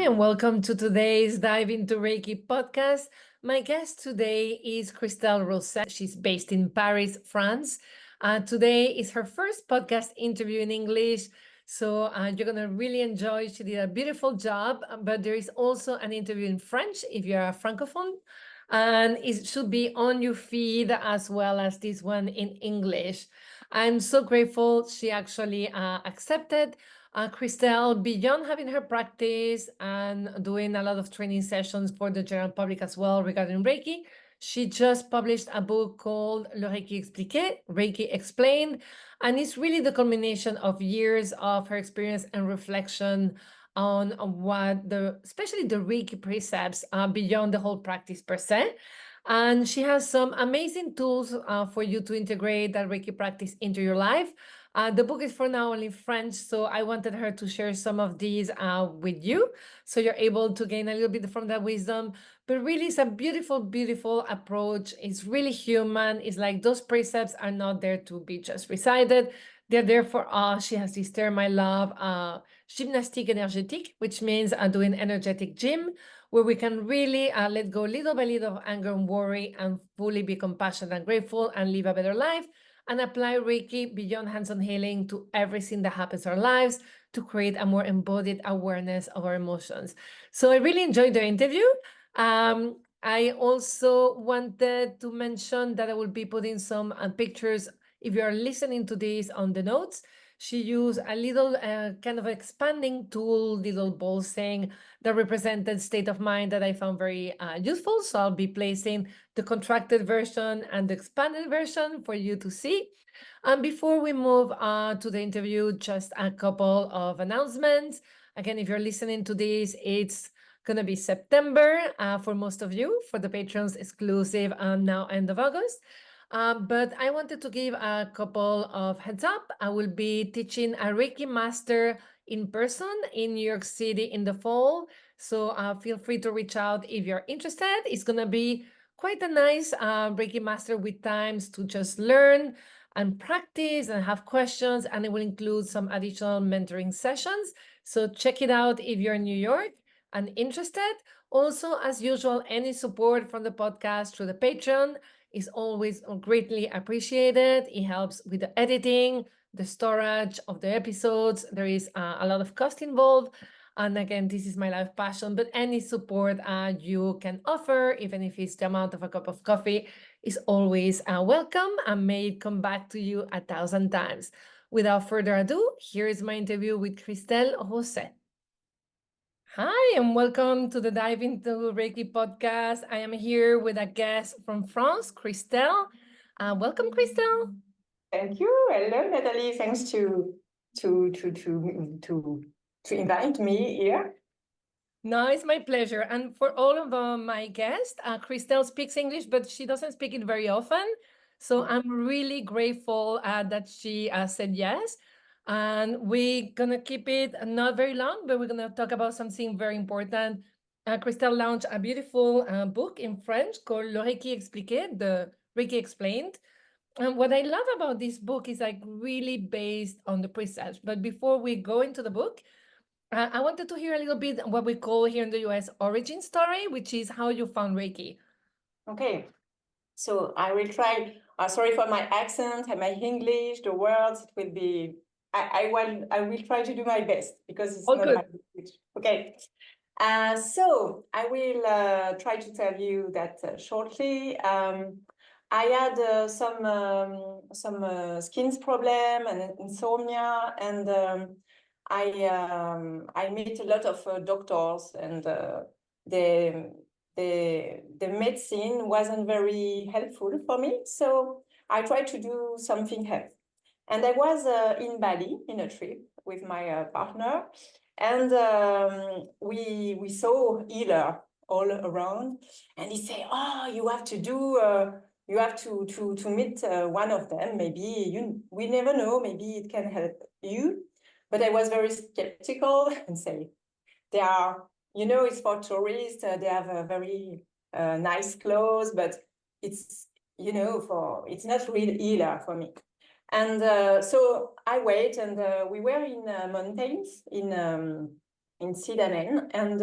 and welcome to today's Dive Into Reiki podcast. My guest today is Christelle Rosset. She's based in Paris, France. Today is her first podcast interview in English, so you're going to really enjoy. She did a beautiful job, but there is also an interview in French if you're a Francophone, and it should be on your feed as well as this one in English. I'm so grateful she actually accepted. Christelle, beyond having her practice and doing a lot of training sessions for the general public as well regarding Reiki, she just published a book called Le Reiki Expliqué, Reiki Explained, and it's really the culmination of years of her experience and reflection on what especially the Reiki precepts beyond the whole practice per se. And she has some amazing tools for you to integrate that Reiki practice into your life. The book is for now only French, so I wanted her to share some of these with you, so you're able to gain a little bit from that wisdom. But really, it's a beautiful, beautiful approach. It's really human. It's like those precepts are not there to be just recited. They're there for us. She has this term I love, gymnastique énergétique, which means doing energetic gym, where we can really let go little by little of anger and worry and fully be compassionate and grateful and live a better life, and apply Reiki beyond hands-on healing to everything that happens in our lives to create a more embodied awareness of our emotions. So I really enjoyed the interview. I also wanted to mention that I will be putting some pictures, if you are listening to this, on the notes. She used a little kind of expanding tool, little ball saying that represented state of mind that I found very useful. So I'll be placing the contracted version and the expanded version for you to see. And before we move to the interview, just a couple of announcements. Again, if you're listening to this, it's going to be September for most of you, for the patrons exclusive now end of August. But I wanted to give a couple of heads up. I will be teaching a Reiki Master in person in New York City in the fall. So feel free to reach out if you're interested. It's going to be quite a nice Reiki Master with times to just learn and practice and have questions. And it will include some additional mentoring sessions. So check it out if you're in New York and interested. Also, as usual, any support from the podcast through the Patreon is always greatly appreciated. It helps with the editing, the storage of the episodes. There is a lot of cost involved. And again, this is my life passion, but any support you can offer, even if it's the amount of a cup of coffee, is always welcome and may come back to you 1,000 times. Without further ado, here is my interview with Christelle Rosset. Hi, and welcome to the Dive Into Reiki podcast. I am here with a guest from France, Christelle. Welcome, Christelle. Thank you. Hello, Nathalie. Thanks to invite me here. No, it's my pleasure. And for all of my guests, Christelle speaks English, but she doesn't speak it very often. So I'm really grateful that she said yes. And we're going to keep it not very long, but we're going to talk about something very important. Christelle launched a beautiful book in French called Le Reiki Expliqué, the Reiki Explained. And what I love about this book is like really based on the precepts. But before we go into the book, I wanted to hear a little bit what we call here in the US origin story, which is how you found Reiki. Okay, so I will try. Sorry for my accent and my English. The words it will be. I will try to do my best because it's All not good. my language. Okay. So I will try to tell you that shortly. I had some skin problem and insomnia, and I meet a lot of doctors, and the medicine wasn't very helpful for me. So I tried to do something else. And I was in Bali in a trip with my partner, and we saw healer all around, and he said, "Oh, you have to do." You have to meet one of them. Maybe we never know. Maybe it can help you. But I was very skeptical and say, they are, it's for tourists. They have a very nice clothes, but it's, it's not real healer for me. And so I wait, and we were in mountains in in Sidanen, and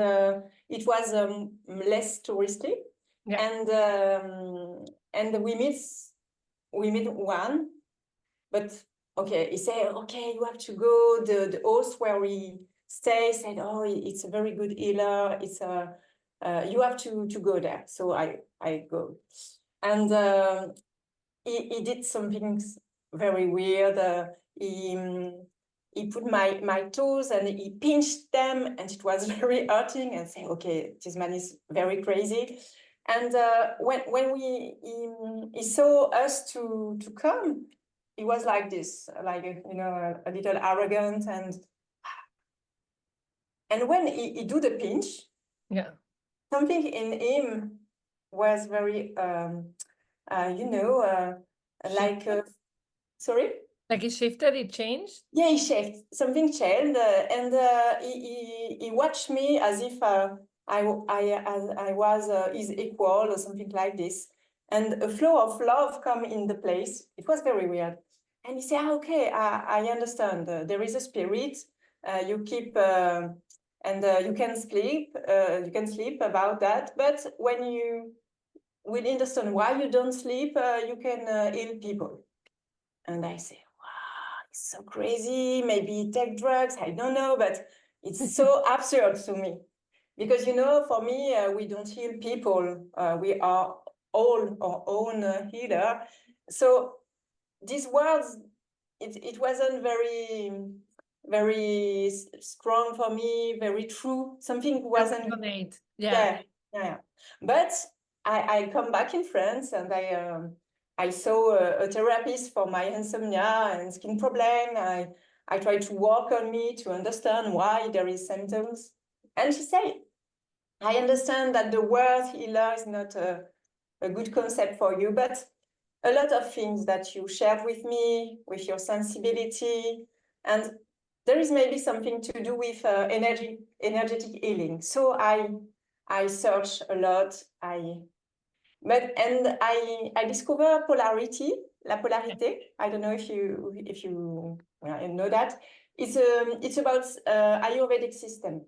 it was less touristy. Yeah. And we meet one, but okay, he said, okay, you have to go. The host where we stay said, oh, it's a very good healer. It's a you have to go there. So I go, and he did some things very weird. He put my toes and he pinched them, and it was very hurting. And say, okay, this man is very crazy. And when he saw us to come, he was like this, like a little arrogant, and when he do the pinch, Yeah. something in him was very like sorry. Like it shifted, it changed? Yeah, he changed. Something changed, and he watched me as if I was his equal or something like this. And a flow of love come in the place. It was very weird. And he said, okay, I understand. There is a spirit. You keep and you can sleep. You can sleep about that. But when you will understand why you don't sleep, you can heal people. And I say, it's so crazy, maybe take drugs, I don't know, but it's so absurd to me. Because, for me, we don't heal people. We are all our own healer. So these words, it wasn't very strong for me, very true. Something wasn't... Resonate. Yeah. Yeah. But I come back in France, and I saw a therapist for my insomnia and skin problem. I tried to work on me to understand why there is symptoms. And she said, I understand that the word healer is not a good concept for you, but a lot of things that you shared with me, with your sensibility, and there is maybe something to do with energetic healing. So I search a lot. I discover polarity, la polarité. I don't know if you know that. It's about Ayurvedic system,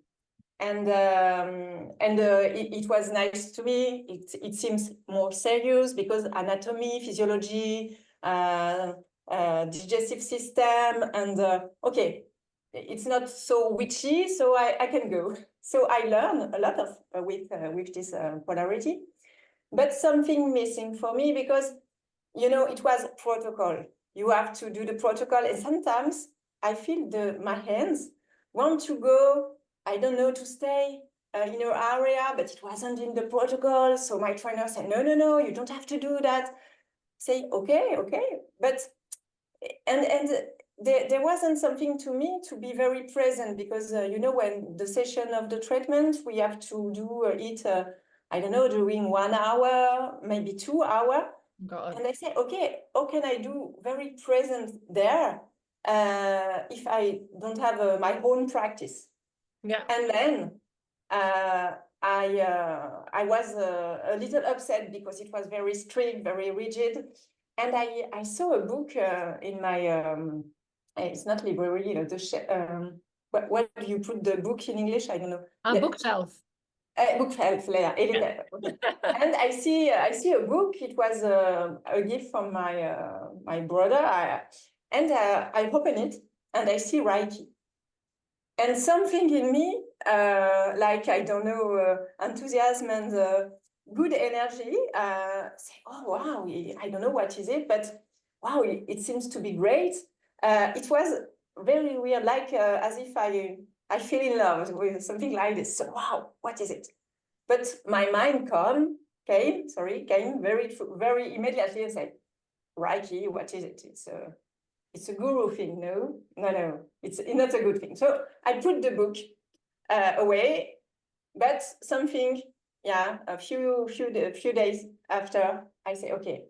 and it was nice to me. It seems more serious because anatomy, physiology, digestive system, and okay, it's not so witchy, so I can go. So I learn a lot of with this polarity, but something missing for me because it was protocol. You have to do the protocol, and sometimes I feel my hands want to go. I don't know, to stay in your area, but it wasn't in the protocol. So my trainer said, no, you don't have to do that. Say, okay, but and there wasn't something to me to be very present because when the session of the treatment we have to do it I don't know, during 1 hour, maybe 2 hours. God. And I say, okay, how can I do very present there if I don't have my own practice? Yeah. And then I was a little upset because it was very strict, very rigid. And I saw a book in my, it's not library, what do you put the book in English? I don't know. A bookshelf. Bookshelf, yeah. Yeah. And I see a book. It was a gift from my brother. I open it and I see Reiki. And something in me, like, I don't know, enthusiasm and good energy, say, oh, wow, I don't know what is it, but wow, it seems to be great. It was very weird, like as if I feel in love with something like this. So, wow, what is it? But my mind came very immediately and said, Reiki, what is it? It's a guru thing. No, it's not a good thing. So I put the book away, but something, a few days after, I say, okay,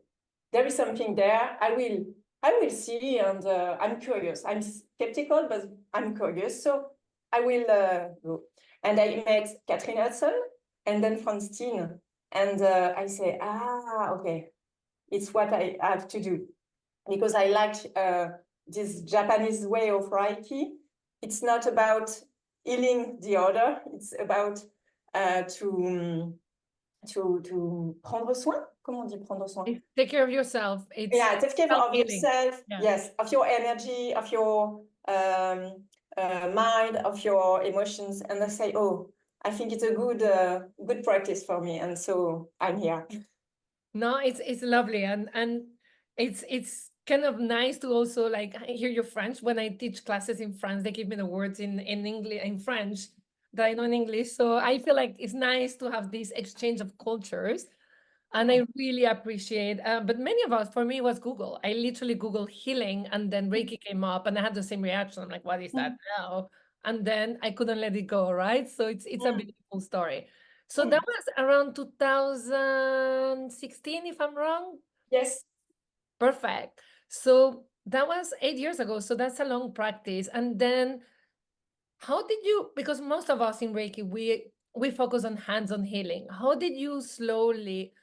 there is something there. I will see, and I'm curious. I'm skeptical, but I'm curious. So I will go. And I met Catherine Hudson and then Francine. And I say, okay, it's what I have to do. Because I like this Japanese way of Reiki. It's not about healing the other. It's about to prendre soin. Comment on dit prendre soin? Take care of yourself. It's Yeah, take care of self-healing. yourself. Yeah. Yes, of your energy, of your mind, of your emotions. And I say, oh, I think it's a good practice for me, and so I'm here. No, it's lovely, and it's kind of nice to also like hear your French. When I teach classes in France, they give me the words in English, in French, that I know in English. So I feel like it's nice to have this exchange of cultures, and I really appreciate. But many of us, for me, it was Google. I literally Googled healing, and then Reiki came up, and I had the same reaction. I'm like, what is that now? And then I couldn't let it go. Right. So it's a beautiful story. So that was around 2016, if I'm wrong. Yes. Perfect. So that was 8 years ago. So that's a long practice. And then how did you, because most of us in Reiki, we focus on hands-on healing. How did you slowly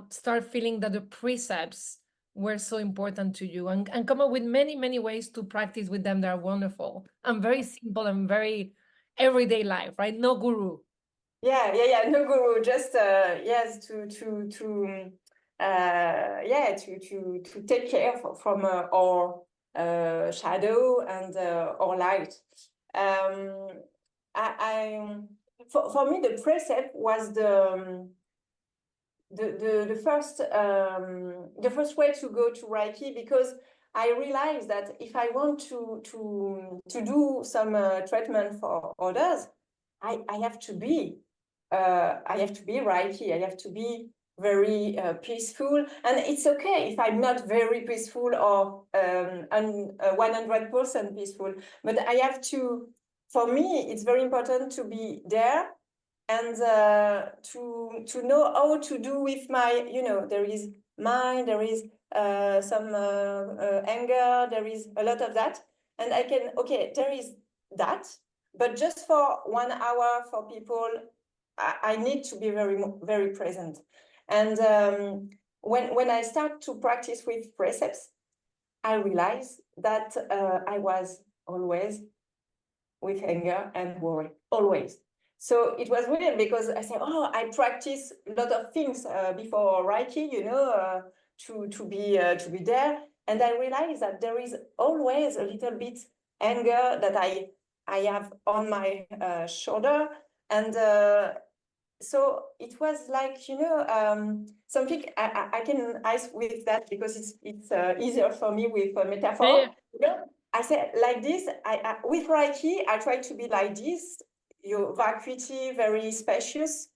start feeling that the precepts were so important to you and come up with many, many ways to practice with them that are wonderful and very simple and very everyday life, right? No guru. Yeah. No guru, just yes, to take care from our shadow and our light. I for me the precept was the first way to go to Reiki, because I realized that if I want to do some treatment for others, I have to be Reiki. I have to be very peaceful, and it's okay if I'm not very peaceful or 100% peaceful. But I have to. For me, it's very important to be there and to know how to do with my, there is mind, there is some anger, there is a lot of that, and I can, okay, there is that, but just for 1 hour for people, I need to be very present. And when I start to practice with precepts, I realize that I was always with anger and worry, always. So it was weird because I said, oh, I practice a lot of things before Reiki, to be there. And I realized that there is always a little bit anger that I have on my shoulder. And so it was like, something I can ice with that because it's easier for me with a metaphor. Yeah. I said like this, with Reiki, I try to be like this, vacuity, very spacious.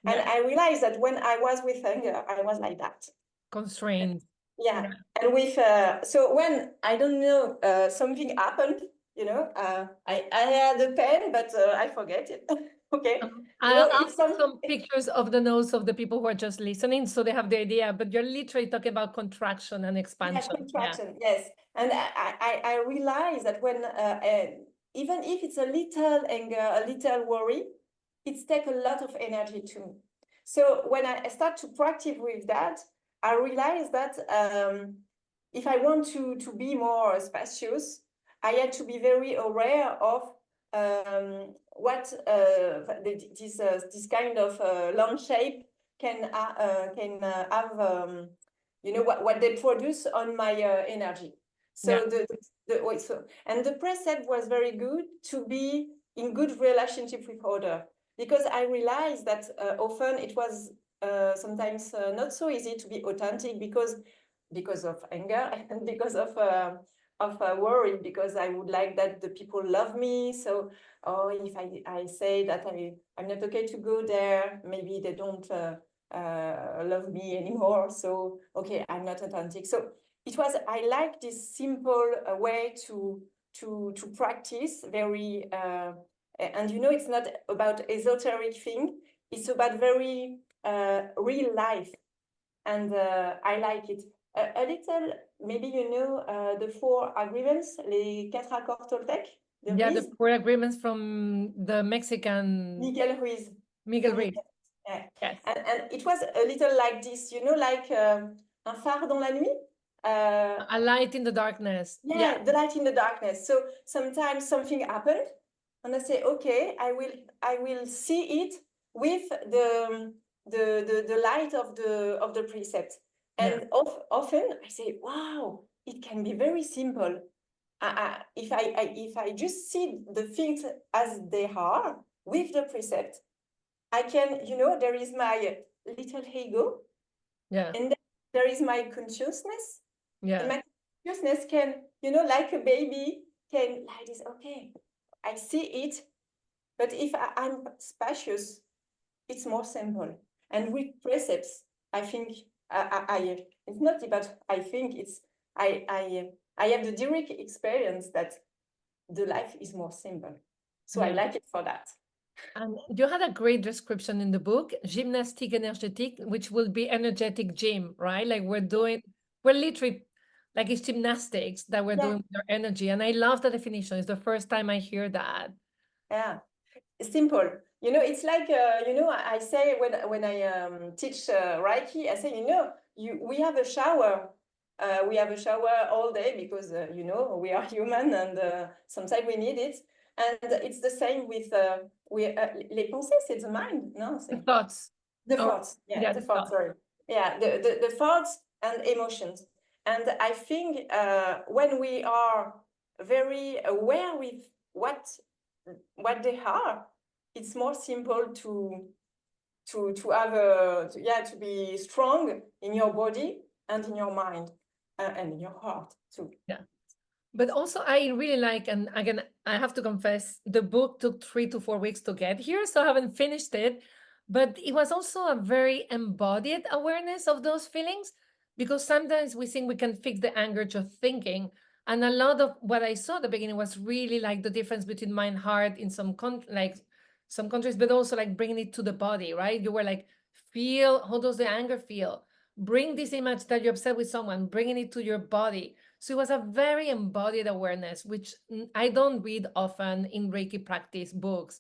And I realized that when I was with anger, I was like that. Constrained. Yeah. And with, so when, I don't know, something happened, I had a pen, but I forget it. Okay. I'll It's put some pictures of the nose of the people who are just listening so they have the idea, but you're literally talking about contraction and expansion. Yeah, contraction, yes. And I realize that when, even if it's a little anger, a little worry, it takes a lot of energy to me. So when I start to practice with that, I realize that if I want to be more spacious, I had to be very aware of what this kind of long shape can have. What they produce on my energy. So and the precept was very good to be in good relationship with other, because I realized that often it was sometimes not so easy to be authentic because of anger and because of worry, because I would like that the people love me. So, if I say that I'm not okay to go there, maybe they don't love me anymore. So, okay, I'm not authentic. So I like this simple way to practice very, and it's not about esoteric thing. It's about very real life. And I like it. A little, maybe the 4 agreements, les 4 accords toltèques. The 4 agreements from the Mexican Miguel Ruiz. Yeah. Yes. And it was a little like this, like un phare dans la nuit. A light in the darkness. Yeah, the light in the darkness. So sometimes something happened, and I say, okay, I will see it with the light of the precept. Yeah. And often I say, wow, it can be very simple. If I just see the things as they are with the precept, I can, there is my little ego, Yeah. and then there is my consciousness. And Yeah. my consciousness can, like a baby, can like this, okay, I see it, but if I'm spacious, it's more simple. And with precepts, I think it's not about I think it's I have the direct experience that the life is more simple. So I Yeah. like it for that. And you had a great description in the book, gymnastique énergétique, which will be energetic gym, right? Like we're literally like it's gymnastics that we're Yeah, doing with our energy. And I love the definition. It's the first time I hear that. yeah. Simple. It's like I say when I teach Reiki, I say, we have a shower. We have a shower all day because we are human, and sometimes we need it. And it's the same with les pensées, c'est the mind, no? The thoughts. The Oh, thoughts, yeah, yeah, the the thoughts, thoughts. sorry. Yeah, the thoughts and emotions. And I think when we are very aware with what they are, it's more simple to have to be strong in your body and in your mind and in your heart too. Yeah. But also, I really like, and again, I have to confess, the book took 3 to 4 weeks to get here, so I haven't finished it. But it was also a very embodied awareness of those feelings, because sometimes we think we can fix the anger just thinking. And a lot of what I saw at the beginning was really like the difference between mind and heart in some countries, but also like bringing it to the body, right? You were like, feel, how does the anger feel? Bring this image that you're upset with someone, bringing it to your body. So it was a very embodied awareness, which I don't read often in Reiki practice books.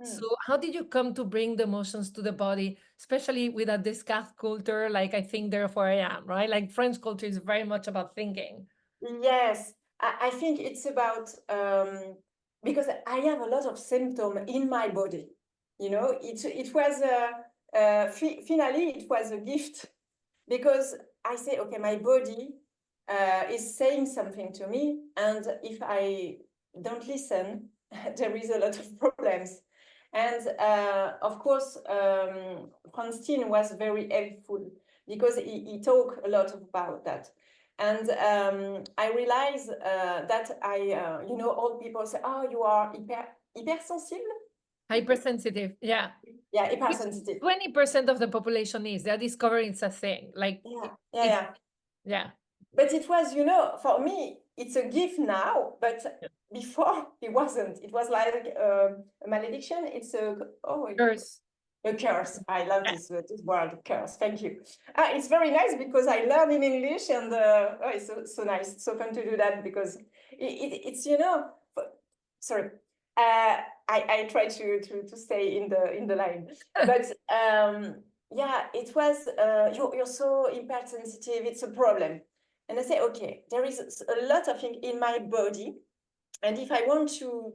So how did you come to bring the emotions to the body, especially with a Descartes culture, like I think therefore I am, right? Like French culture is very much about thinking. Yes, I think it's about because I have a lot of symptoms in my body. It was finally it was a gift because I say, okay, my body is saying something to me, and if I don't listen, there is a lot of problems. And of course, Franstein was very helpful because he talked a lot about that. And I realized that all people say, oh, you are hypersensible. Hypersensitive, yeah. Yeah, Which hypersensitive. 20% of the population is. They're discovering it's a thing. Like Yeah, yeah, it's, yeah. yeah. But it was, for me, it's a gift now, but before it wasn't. It was like a malediction. It's Curse. a curse. I love Yeah. this word, curse. Thank you. It's very nice because I learned in English, and it's so nice, so fun to do that because it's sorry. I try to stay in the line, but yeah, it was you're so hypersensitive. It's a problem. And I say, okay, there is a lot of things in my body. And if I want to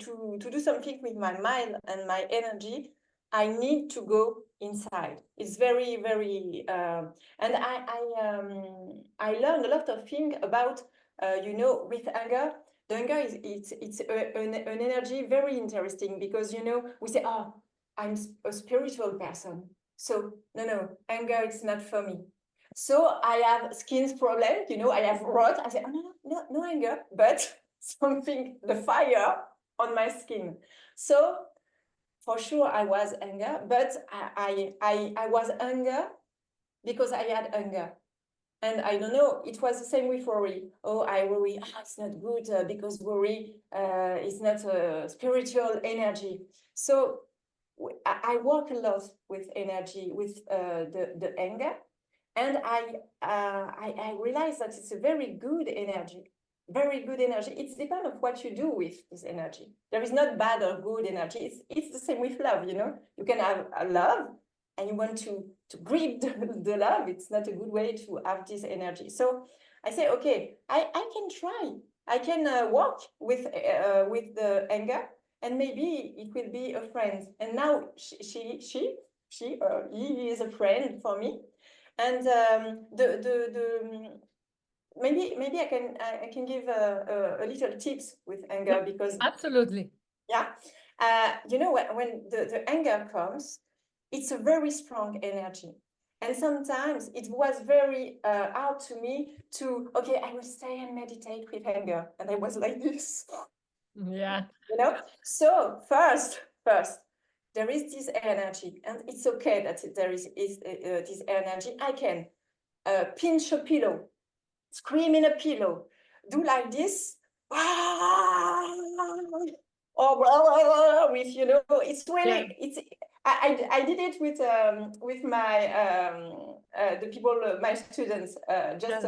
do something with my mind and my energy, I need to go inside. It's very, very, and I learned a lot of things about, with anger. The anger it's an energy very interesting because, we say, oh, I'm a spiritual person. So no, anger is not for me. So I have skin problem, I have rot. I say, oh, no anger, but something, the fire on my skin. So for sure I was anger, but I was anger because I had anger. And I don't know, it was the same with worry. Oh, I worry, it's not good because worry is not a spiritual energy. So I work a lot with energy, with the anger. And I realized that it's a very good energy, very good energy. It's depends on what you do with this energy. There is not bad or good energy. It's the same with love, You can have a love and you want to grip the love. It's not a good way to have this energy. So I say, okay, I can try. I can work with the anger. and maybe it will be a friend. And now she or he is a friend for me. And maybe I can give a little tips with Yeah, anger, because absolutely. yeah, you know, when the anger comes, it's a very strong energy. And sometimes it was very hard to me to, okay, I will stay and meditate with anger. And I was like this, Yeah. you know? So first, there is this energy, and it's okay that there is this energy. I can pinch a pillow, scream in a pillow, do like this, or blah, blah, blah, with, you know, it's Yeah. really, it's, I did it with my the people, my students, just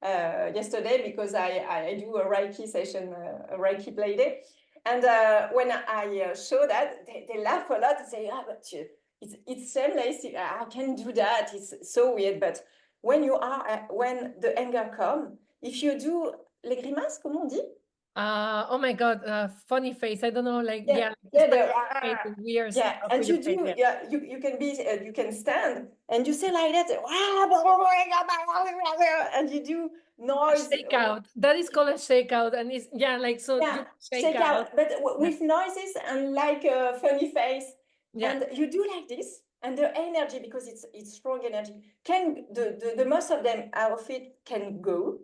Yeah. yesterday, because I do a Reiki session, a Reiki play day, and when I show that, they laugh a lot and say, ah, but it's shameless, I can do that, it's so weird. But when you are when the anger come, if you do les grimaces, comment on dit? Oh my God, funny face. I don't know, like, Yeah, yeah, yeah, Spanish face is weird yeah, stuff and with your you face. do, Yeah. yeah, you can be, you can stand and you say like that, and you do A noise. shakeout. That is called a shakeout. And it's, yeah, like, so Yeah, you shake shake out. out, but Yeah. with noises and like a funny face, Yeah. and you do like this, and the energy, because it's strong energy, can the most of them out of it can go.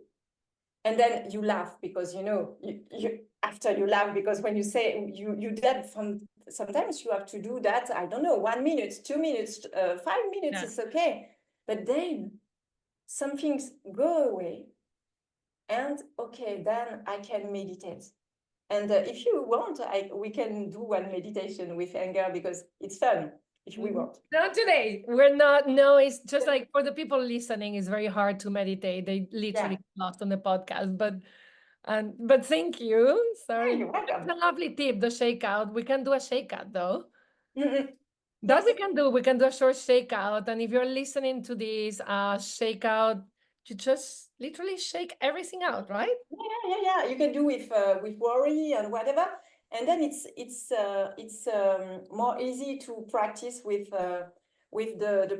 And then you laugh, because you know, you after you laugh, because when you say you that, from sometimes you have to do that, I don't know, 1 minute, 2 minutes, 5 minutes, Yeah. it's okay. But then some things go away, and okay, then I can meditate. And if you want, we can do one meditation with anger, because it's fun if we want. Not today. We're not. No, it's just like for the people listening, it's very hard to meditate. They literally Yeah, get lost on the podcast. But thank you. yeah, Sorry. you're welcome. That's a lovely tip, the shakeout. We can do a shakeout though. Mm-mm. That Yes. we can do. We can do a short shakeout. And if you're listening to this shakeout, you just literally shake everything out, right? Yeah. You can do with worry and whatever, and then it's more easy to practice with the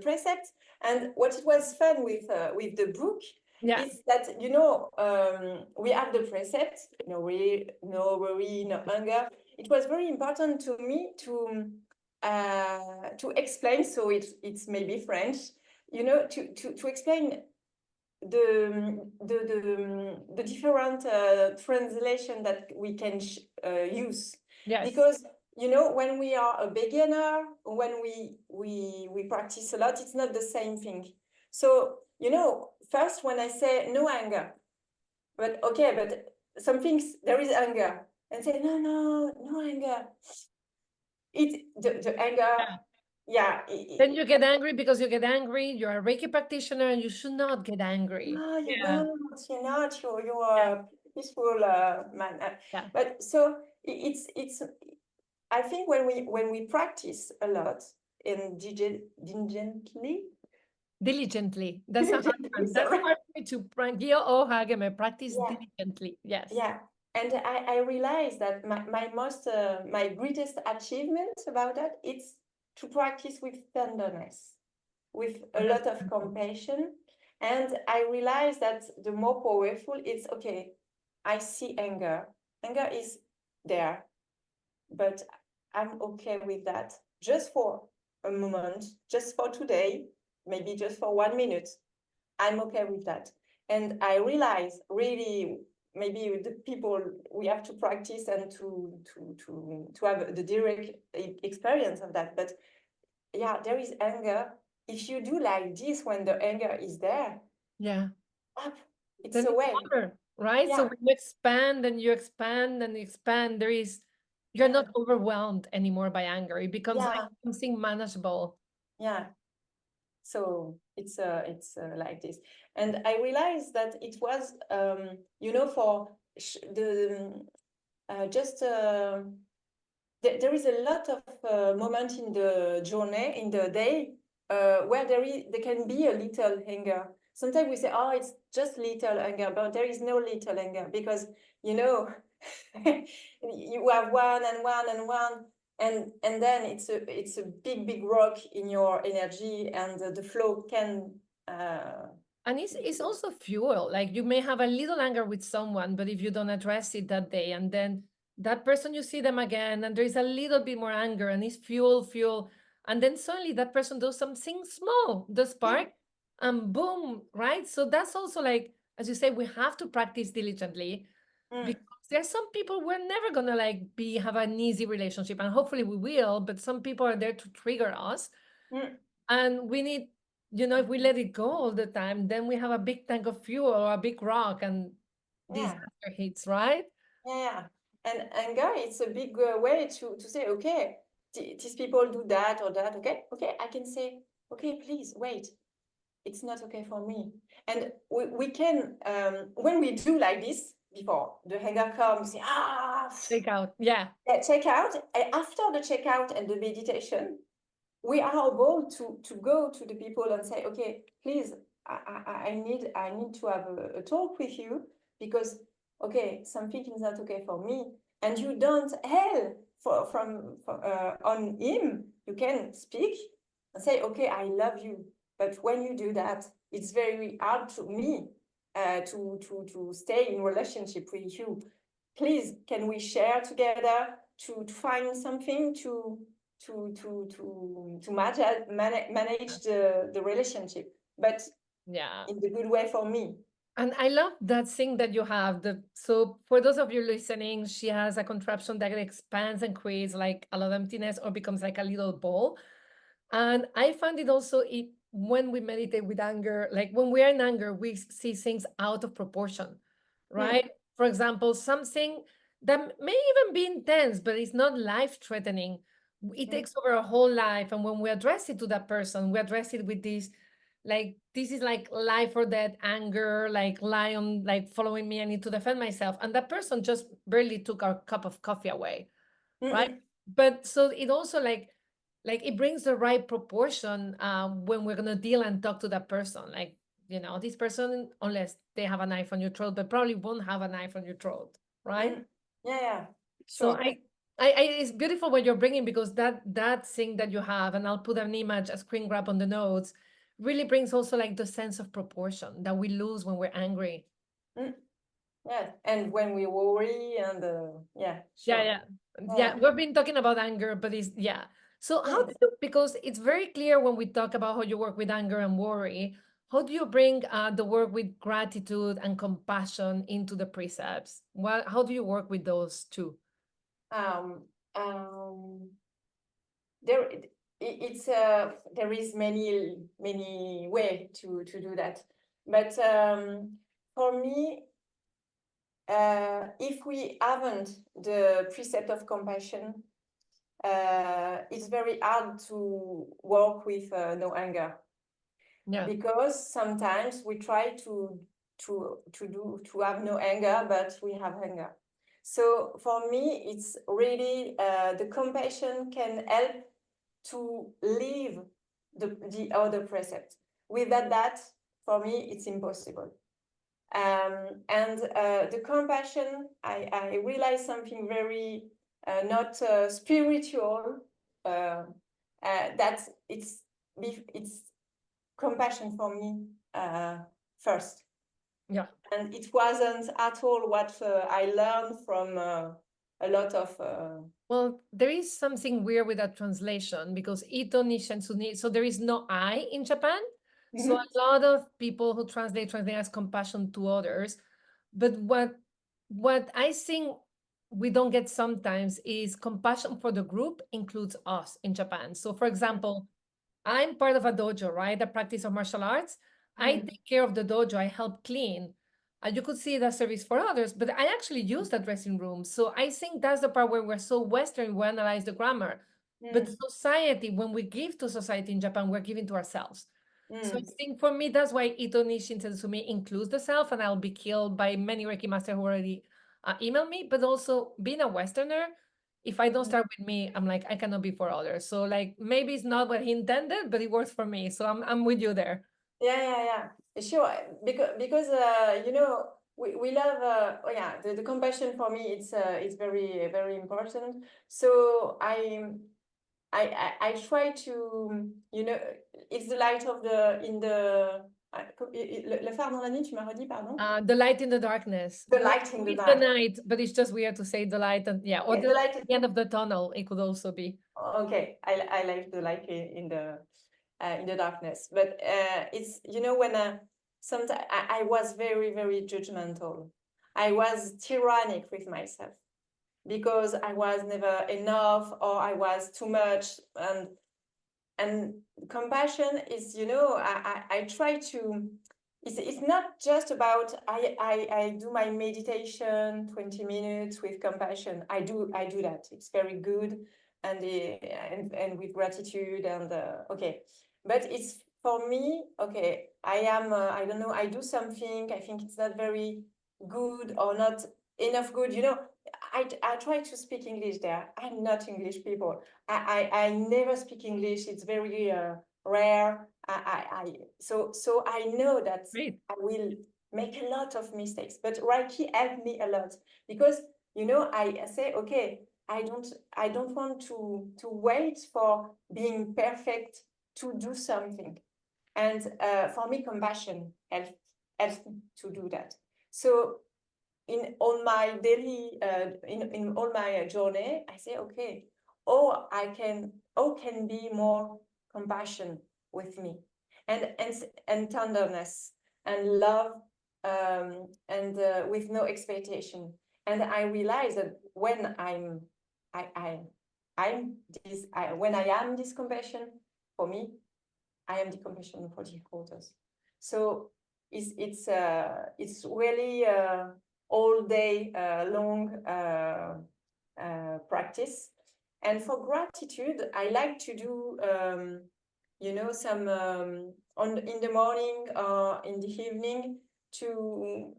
precepts. And what it was fun with the book Yeah. is that, you know, we have the precepts, no worry, no anger. It was very important to me to explain. So it's maybe French, you know, to explain the different translation that we can use, Yes. because you know, when we are a beginner, when we practice a lot, it's not the same thing. So you know, first when I say no anger, but okay, but some things there is anger, and say no anger, the anger, Yeah. yeah, Then you get angry because you get angry. You're a Reiki practitioner and you should not get angry. no, you Yeah. don't. You're not. You're Yeah. a peaceful man. Yeah. But so it's. I think when we practice a lot and diligently, Diligently. That's a hard diligently, one. That's sorry. hard for me to practice Yeah, diligently. Yes. yeah. And I realized that my greatest achievement about that, it's to practice with tenderness, with a lot of compassion. And I realized that the more powerful it's, okay, I see anger. Anger is there, but I'm okay with that. Just for a moment, just for today, maybe just for 1 minute, I'm okay with that. And I realize, really, maybe with the people, we have to practice and to have the direct experience of that. But yeah, there is anger. If you do like this when the anger is there, Yeah. up, it's Then it's away. water, right? So Yeah, when you expand and you expand and expand, you're yeah, not overwhelmed anymore by anger. It becomes like yeah, something manageable. yeah. So it's like this. And I realized that it was, you know, for the just there is a lot of moment in the journey, in the day, where there can be a little anger. Sometimes we say, oh, it's just little anger, but there is no little anger, because, you know, You have one and one and one, and then it's a big rock in your energy, and the flow can. And it's also fuel. Like you may have a little anger with someone, but if you don't address it that day, and then that person you see them again, and there is a little bit more anger, and it's fuel, and then suddenly that person does something small, the Mm, spark, and boom, right? So that's also like, as you say, we have to practice diligently mm, because there's some people we're never gonna like be have an easy relationship, and hopefully we will, but some people are there to trigger us, mm, and we need, if we let it go all the time, then we have a big tank of fuel or a big rock and yeah. disaster hits, right? Yeah, and anger, it's a big way to say, okay, these people do that or that. Okay, okay, I can say, okay, please wait. It's not okay for me. And we can, when we do like this, before the anger comes, Take out. Yeah. yeah, check out. After the checkout and the meditation, we are able to go to the people and say, okay, please, I need to have a talk with you because okay, something is not okay for me, and you don't hell on him. You can speak and say, okay, I love you, but when you do that, it's very hard to me to stay in relationship with you. Please, can we share together to find something to manage the relationship, but Yeah. in the good way for me. And I love that thing that you have. So for those of you listening, she has a contraption that expands and creates like a lot of emptiness or becomes like a little ball. And I find it also when we meditate with anger, like when we are in anger, we see things out of proportion, Mm, right? For example, something that may even be intense, but it's not life threatening. It mm, takes over a whole life. And when we address it to that person, we address it with this is like life or death anger, like lion, like following me, I need to defend myself. And that person just barely took our cup of coffee away, mm, right? mm, But so it also like it brings the right proportion when we're gonna deal and talk to that person. Like, this person, unless they have a knife on your throat, but probably won't have a knife on your throat, right? mm. Yeah, yeah, So sure. it's beautiful what you're bringing because that thing that you have, and I'll put an image, a screen grab on the notes, really brings also like the sense of proportion that we lose when we're angry. Mm, yeah, and when we worry and yeah, Yeah, sure. yeah. Yeah, Yeah, we've been talking about anger, but it's yeah. So how yeah. do you, because it's very clear when we talk about how you work with anger and worry, how do you bring the work with gratitude and compassion into the precepts? How do you work with those two? Um, um, it's there is many way to do that, but for me, if we haven't the precept of compassion, it's very hard to work with no anger, Yeah. because sometimes we try to have no anger, but we have anger. So for me, it's really the compassion can help to leave the other precept. Without that, for me, it's impossible. And the compassion, I realized something very not spiritual. Uh, that it's compassion for me first, Yeah. and it wasn't at all what I learned from a lot of. Well, there is something weird with that translation because ito ni shensu ni, so there is no I in Japan. So Mhm, a lot of people who translate as compassion to others. But what I think we don't get sometimes is compassion for the group includes us in Japan. So for example, I'm part of a dojo, right? A practice of martial arts. I mm, take care of the dojo. I help clean. You could see that service for others, but I actually use that dressing room. So I think that's the part where we're so Western, we analyze the grammar. But mm, society, when we give to society in Japan, we're giving to ourselves. So I mm, think for me, that's why Ito ni Shinsen includes the self, and I'll be killed by many Reiki masters who already email me. But also being a Westerner, if I don't mm. start with me, I'm like, I cannot be for others. So like maybe it's not what he intended, but it works for me. So I'm with you there. Yeah, yeah, yeah. Sure. Because you know, we love the compassion for me, it's very very important. So I try to, you know, it's the light of the in the le phare dans la nuit, tu m'as redit, pardon? The light in the darkness. The light in the It's night. the night, but it's just weird to say the light, and yeah, or Okay, the light. the end of the tunnel. It could also be. Okay, I like the light in the darkness, but it's, you know, when sometimes I was very very judgmental. I was tyrannic with myself because I was never enough or I was too much, and compassion is, you know, I try to, it's not just about I do my meditation 20 minutes with compassion. I do that, it's very good, and with gratitude, and okay, but it's for me, okay, I am I don't know, I do something, I think it's not very good or not enough good, you know. I try to speak English there. I'm not English people. I never speak English. It's very rare. So I know that Great. I will make a lot of mistakes, but Reiki helped me a lot because, you know, I say, okay, I don't want to wait for being perfect to do something, and for me, compassion helps me to do that. So in all my daily in all my journey, I say, okay, how can be more compassion with me, and tenderness and love, and with no expectation. And I realize that when when I am this compassion for me, I am the compassion for the others. So it's really all day long practice. And for gratitude, I like to do you know, some in the morning or in the evening, to,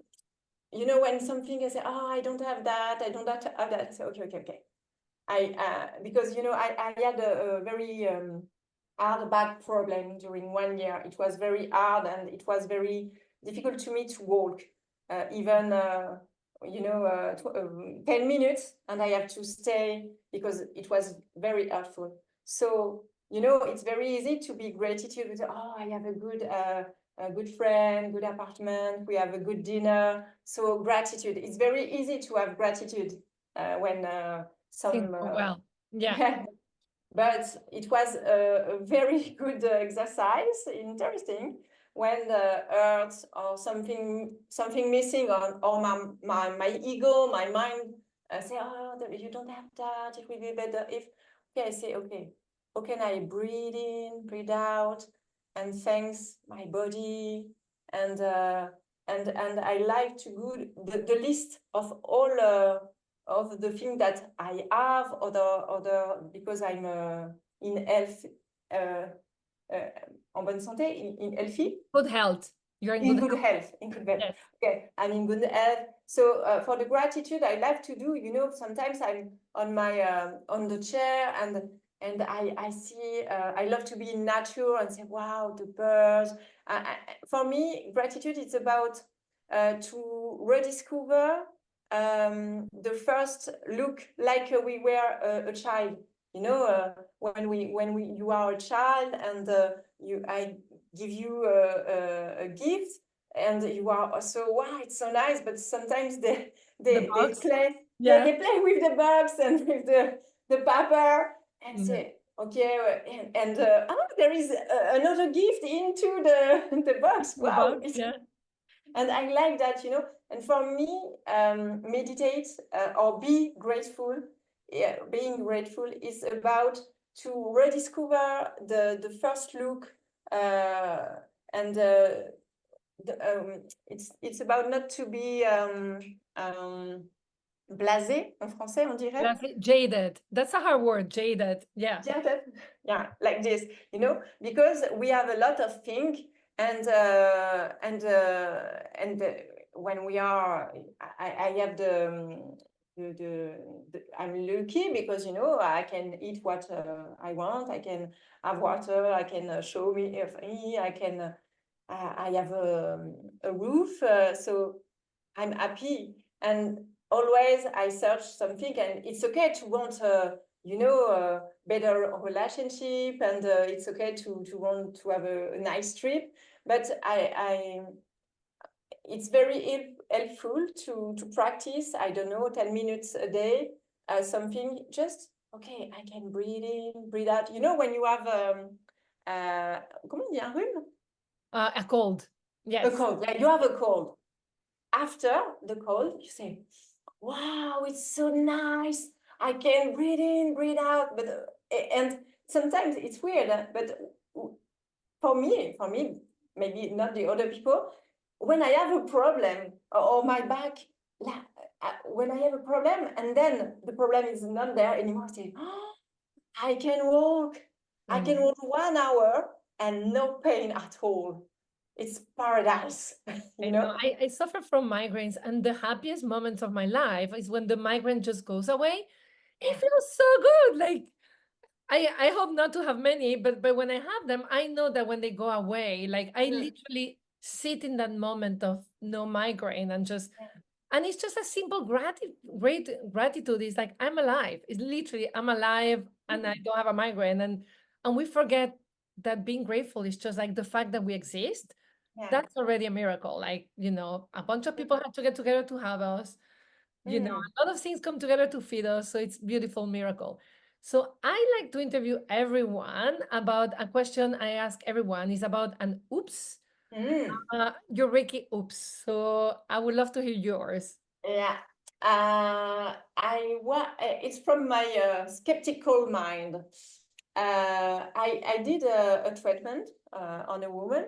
you know, when something I say, oh, I don't have that, I don't have that, I say, okay. I because, you know, I had a very hard back problem during 1 year. It was very hard, and it was very difficult to me to walk, even you know, 10 minutes, and I have to stay because it was very hurtful. So, you know, it's very easy to be gratitude with, oh, I have a good friend, good apartment, we have a good dinner. So gratitude, it's very easy to have gratitude when Things some go well. Yeah. yeah. But it was a very good exercise, interesting, when the earth or something missing, or my ego, my mind say, oh, you don't have that, it will be better if, okay, I say, okay, how can I breathe in, breathe out, and thanks my body, and I like to go the list of all of the things that I have, other because I'm in health, en bonne santé, in healthy. Good health. You're in In good good health. health, in good health. Yes. Okay, I'm in good health. So for the gratitude, I like to do, you know, sometimes I'm on my on the chair, and I see, I love to be in nature and say, wow, the birds. For me, gratitude is about to rediscover the first look like we were a child. You know, when you are a child, and I give you a gift, and you are also, wow, it's so nice, but sometimes they play, Yeah. they play with the box and with the paper, and Yeah. say, okay, and oh, there is another gift into the box. The Wow. box, yeah. And I like that, you know. And for me, meditate or be grateful. Yeah, being grateful is about to rediscover the first look, and it's about not to be blasé, en français on dirait. Jaded. That's a hard word, jaded. Yeah. Yeah, like this, you know, because we have a lot of things, and when we are, I have I'm lucky because, you know, I can eat what I want, I can have water, I can show me if I can I have a roof, so I'm happy. And always I search something, and it's okay to want a better relationship, and it's okay to want to have a nice trip. But I it's very helpful to practice, I don't know, 10 minutes a day, something just, okay, I can breathe in, breathe out. When you have, comment on dit, un rhume? A cold. A Yes. cold, yeah, you have a cold. After the cold, you say, wow, it's so nice. I can breathe in, breathe out. But and sometimes it's weird, but for me, maybe not the other people, when I have a problem or my back, when I have a problem and then the problem is not there anymore, I say, oh, I can walk. I can walk 1 hour and no pain at all. It's paradise, I you know. know? I suffer from migraines, and the happiest moments of my life is when the migraine just goes away. It Yeah. feels so good. Like I hope not to have many, but when I have them, I know that when they go away, like I Mm. literally sit in that moment of no migraine and just, and it's just a simple great gratitude. It's like I'm alive. It's literally I'm alive and I Mm. don't have a migraine. And we forget that being grateful is just like the fact that we exist. Yeah. That's already a miracle. Like, a bunch of people had to get together to have us. Mm. A lot of things come together to feed us. So it's beautiful miracle. So I like to interview everyone about a question I ask everyone is about an oops, Mm. your Reiki oops. So I would love to hear yours. Yeah. It's from my skeptical mind. I did a treatment on a woman,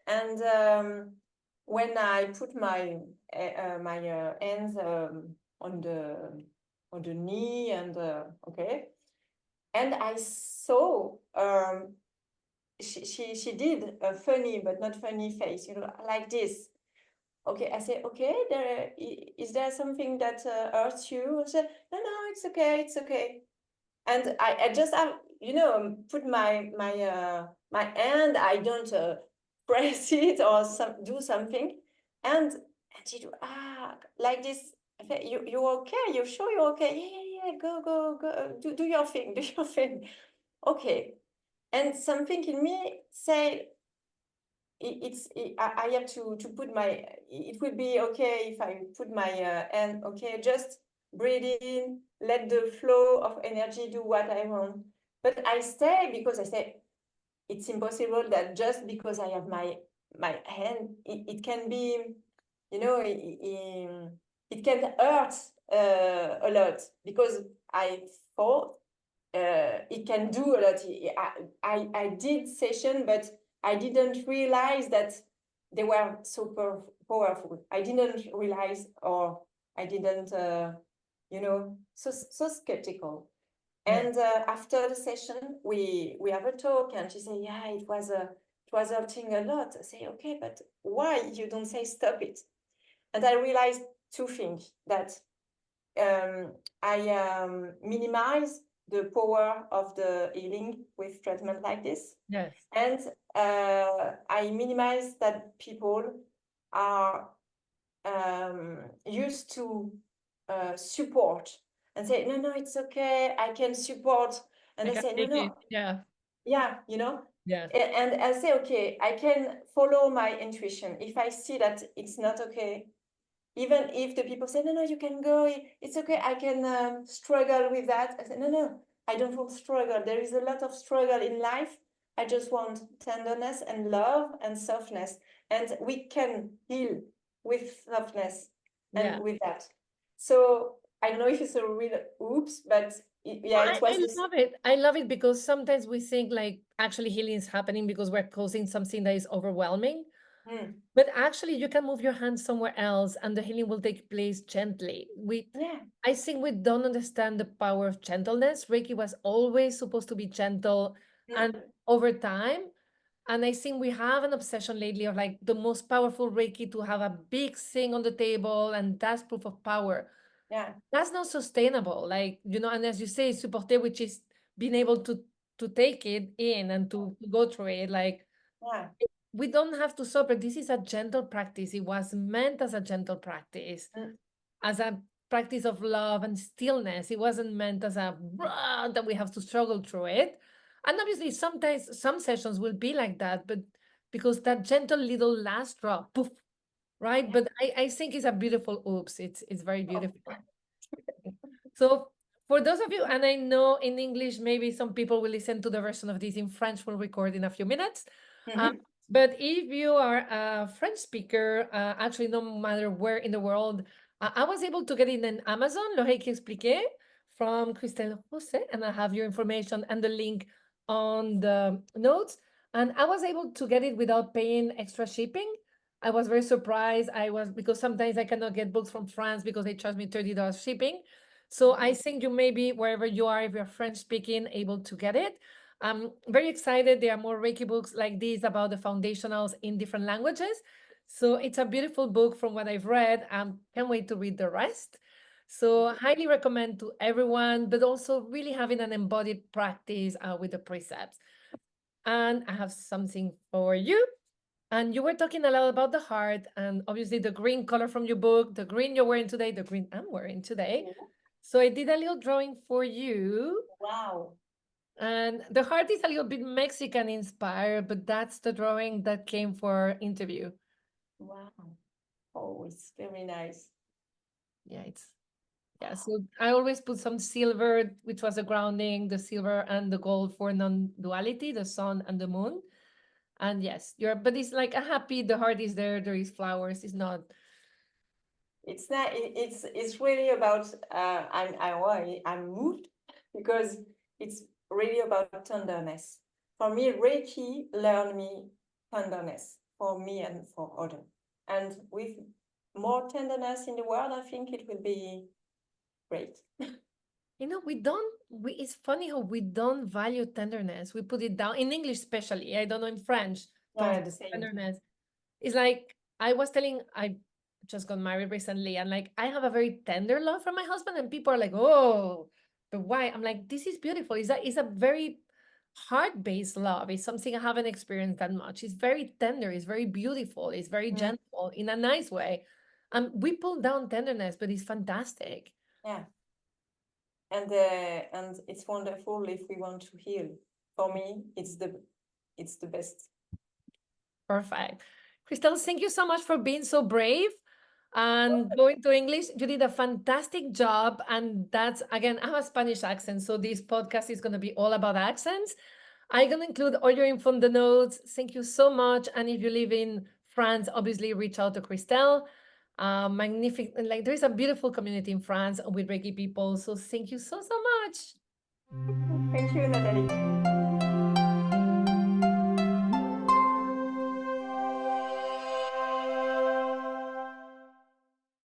and when I put my hands on the knee, and okay, and I saw she did a funny but not funny face, like this. Okay, I say, okay, is there something that hurts you? I said, no, no, it's okay, it's okay. And I just have, put my hand. I don't press it or do something, and she do like this. I say, you okay? You sure you're okay? Yeah, yeah, yeah. Go. Do your thing. Do your thing. Okay. And something in me say, I have to put my, it will be okay if I put my hand, okay, just breathe in, let the flow of energy do what I want. But I stay because I say it's impossible that just because I have my hand, it can be, it can hurt a lot, because I thought it can do a lot. I did session, but I didn't realize that they were super powerful. I didn't realize, or I didn't, so skeptical. Yeah. And after the session, we have a talk, and she said, "Yeah, it was hurting a lot." I say, "Okay, but why you don't say stop it?" And I realized two things, that um, I minimize the power of the healing with treatment like this. Yes. And I minimize that people are used to support and say, no, no, it's okay, I can support. And I I can say, no, take it. no, Yeah. yeah, Yes. And I say, okay, I can follow my intuition. If I see that it's not okay, even if the people say, no, no, you can go, it's okay, I can struggle with that. I say, no, no, I don't want struggle. There is a lot of struggle in life. I just want tenderness and love and softness. And we can heal with softness Yeah. and with that. So I don't know if it's a real oops, but No, yeah, it was I this. love it. I love it because sometimes we think like actually healing is happening because we're causing something that is overwhelming. Mm, But actually, you can move your hand somewhere else and the healing will take place gently. yeah. I think we don't understand the power of gentleness. Reiki was always supposed to be gentle Mm, and over time. And I think we have an obsession lately of like the most powerful Reiki to have a big thing on the table, and that's proof of power. yeah. That's not sustainable. Like, and as you say, supporte, which is being able to take it in and to go through it. Like Yeah. we don't have to suffer. This is a gentle practice. It was meant as a gentle practice, Mm. as a practice of love and stillness. It wasn't meant as a that we have to struggle through it. And obviously, sometimes some sessions will be like that, but because that gentle little last drop, poof, right? Yeah. But I think it's a beautiful oops. It's very Oh. beautiful. So for those of you, and I know in English, maybe some people will listen to the version of this in French. We'll record in a few minutes. Uh, Mhm. but if you are a French speaker, actually, no matter where in the world, I was able to get it in Amazon, Le Reiki Expliqué from Christelle Rosset, and I have your information and the link on the notes. And I was able to get it without paying extra shipping. I was very surprised. I was because sometimes I cannot get books from France because they charge me $30 shipping. So I think you may be wherever you are, if you're French speaking, able to get it. I'm very excited. There are more Reiki books like this about the foundationals in different languages. So it's a beautiful book from what I've read. Can't wait to read the rest. So highly recommend to everyone, but also really having an embodied practice with the precepts. And I have something for you. And you were talking a lot about the heart and obviously the green color from your book, the green you're wearing today, the green I'm wearing today. So I did a little drawing for you. Wow. And the heart is a little bit Mexican inspired, but that's the drawing that came for our interview. Wow. Oh, it's very nice. Yeah, yeah. So I always put some silver, which was a grounding, the silver and the gold for non-duality, the sun and the moon. And yes, but it's like a happy, the heart is there, there is flowers, it's not. It's not. It's really about. I'm moved because it's really about tenderness. For me, Reiki learned me tenderness for me and for others. And with more tenderness in the world, I think it will be great. It's funny how we don't value tenderness. We put it down in English, especially. I don't know in French, don't Yeah, the same. tenderness. It's like I just got married recently, and like I have a very tender love for my husband, and people are like, oh, but why? I'm like, this is beautiful. It's a very heart-based love. It's something I haven't experienced that much. It's very tender, it's very beautiful, it's very Mm, gentle in a nice way. We pull down tenderness, but it's fantastic. yeah, and it's wonderful if we want to heal. For me, it's the best. Perfect. Christelle, thank you so much for being so brave and going to English. You did a fantastic job. And that's, again, I have a Spanish accent. So this podcast is going to be all about accents. I'm going to include all your info in the notes. Thank you so much. And if you live in France, obviously reach out to Christelle. Magnificent. Like there is a beautiful community in France with Reiki people. So thank you so, so much. Thank you, Nathalie.